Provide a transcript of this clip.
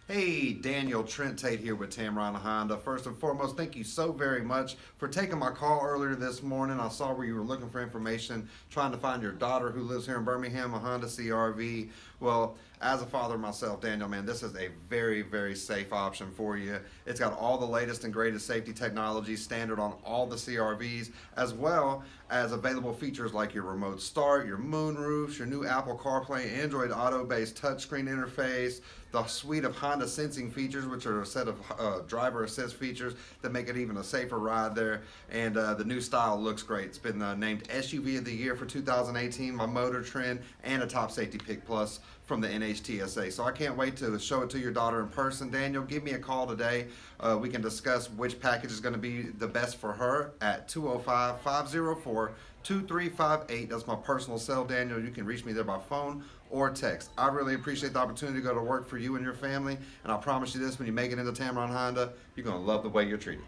Hey, Daniel, Trent Tate here with Tameron Honda. First and foremost, thank you so very much for taking my call earlier this morning. I saw where you were looking for information, trying to find your daughter who lives here in Birmingham, a Honda CRV. Well, as a father myself, Daniel, man, this is a very, very safe option for you. It's got all the latest and greatest safety technology standard on all the CRVs, as well as available features like your remote start, your moonroofs, your new Apple CarPlay, Android Auto-based touchscreen interface, the suite of Honda sensing features, which are a set of driver assist features that make it even a safer ride there. And the new style looks great. It's been named SUV of the Year for 2018 by Motor Trend and a Top Safety Pick Plus from the NHTSA. So I can't wait to show it to your daughter in person. Daniel, give me a call today. We can discuss which package is going to be the best for her at 205-504-2358. That's my personal cell, Daniel. You can reach me there by phone or text. I really appreciate the opportunity to go to work for you and your family, and I promise you this, when you make it into Tameron Honda, you're going to love the way you're treated.